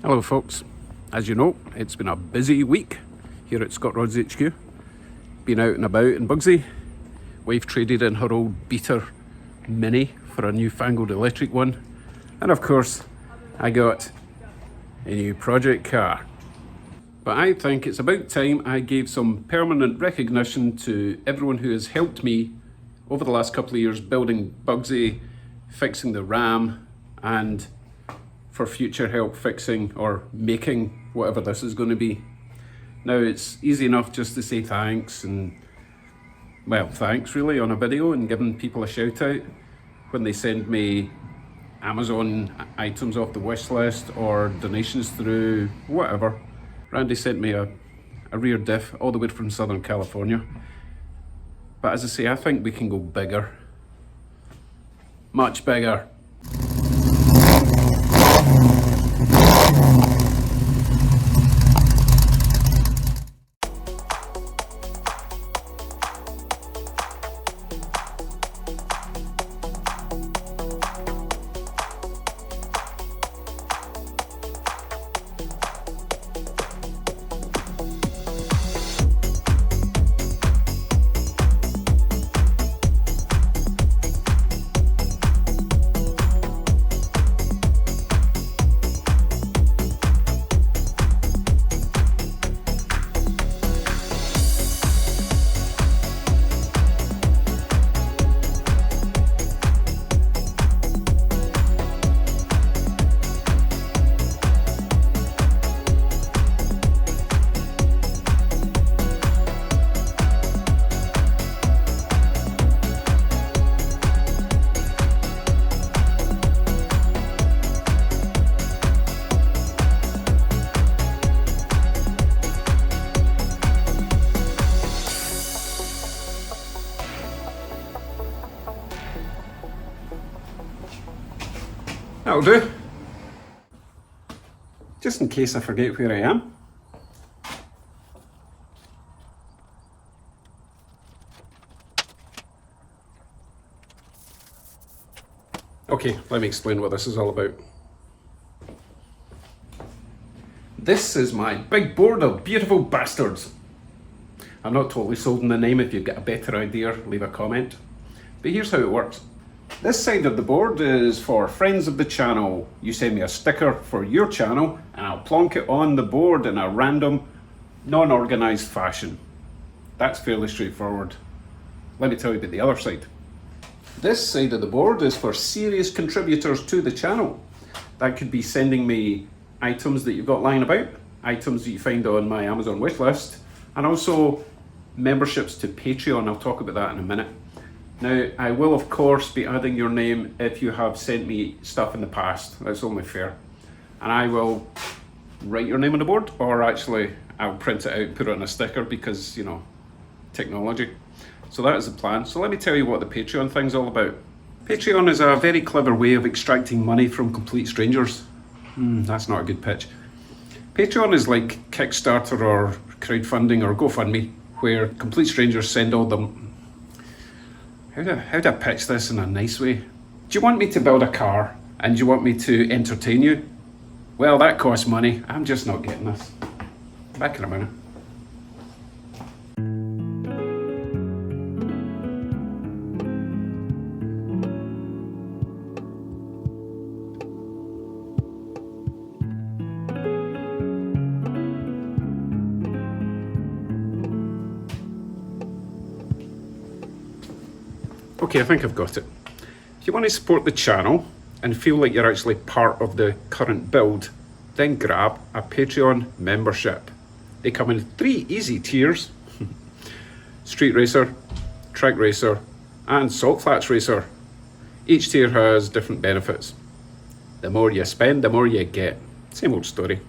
Hello folks, as you know it's been a busy week here at Scott Rods HQ. Been out and about in Bugsy. Wife traded in her old beater Mini for a newfangled electric one, and of course I got a new project car. But I think it's about time I gave some permanent recognition to everyone who has helped me over the last couple of years building Bugsy, fixing the RAM, and for future help fixing or making whatever this is going to be. Now it's easy enough just to say thanks and, well, thanks really on a video and giving people a shout out when they send me Amazon items off the wish list or donations through whatever. Randy sent me a rear diff all the way from Southern California. But as I say, I think we can go bigger. Much bigger. That'll do. Just in case I forget where I am. Okay, let me explain what this is all about. This is my big board of beautiful bastards. I'm not totally sold on the name. If you've got a better idea, leave a comment. But here's how it works. This side of the board is for friends of the channel. You send me a sticker for your channel and I'll plonk it on the board in a random, non-organised fashion. That's fairly straightforward. Let me tell you about the other side. This side of the board is for serious contributors to the channel. That could be sending me items that you've got lying about, items that you find on my Amazon wish list, and also memberships to Patreon. I'll talk about that in a minute. Now, I will of course be adding your name if you have sent me stuff in the past. That's only fair. And I will write your name on the board, or actually I'll print it out and put it on a sticker because, you know, technology. So that is the plan. So let me tell you what the Patreon thing's all about. Patreon is a very clever way of extracting money from complete strangers. That's not a good pitch. Patreon is like Kickstarter or crowdfunding or GoFundMe, where complete strangers send all them. How do I pitch this in a nice way? Do you want me to build a car and do you want me to entertain you? Well, that costs money. I'm just not getting this. Back in a minute. Okay, I think I've got it. If you want to support the channel and feel like you're actually part of the current build, then grab a Patreon membership. They come in 3 easy tiers: Street Racer, Track Racer, and Salt Flats Racer. Each tier has different benefits. The more you spend, the more you get. Same old story.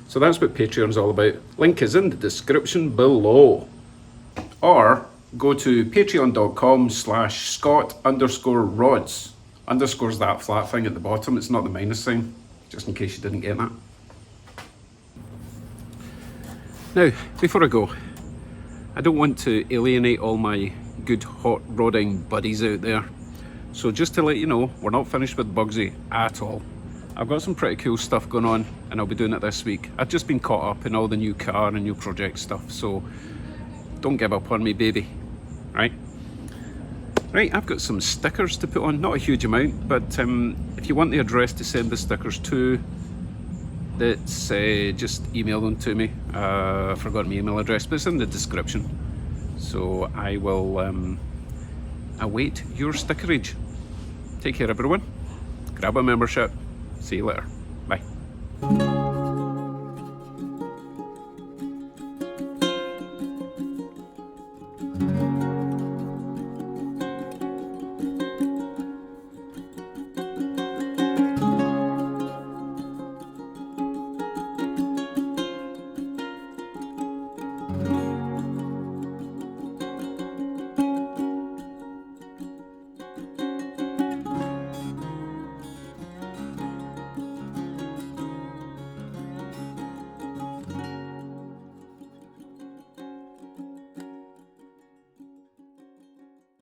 So that's what Patreon's all about. Link is in the description below. Or go to patreon.com/Scott_rods. Underscore's that flat thing at the bottom. It's not the minus sign, just in case you didn't get that. Now, before I go, I don't want to alienate all my good hot rodding buddies out there. So just to let you know, we're not finished with Bugsy at all. I've got some pretty cool stuff going on, and I'll be doing it this week. I've just been caught up in all the new car and new project stuff, so don't give up on me, baby. Right? Right, I've got some stickers to put on, not a huge amount, but if you want the address to send the stickers to, that's just email them to me. I forgot my email address, but it's in the description. So I will await your stickerage. Take care, everyone. Grab a membership. See you later.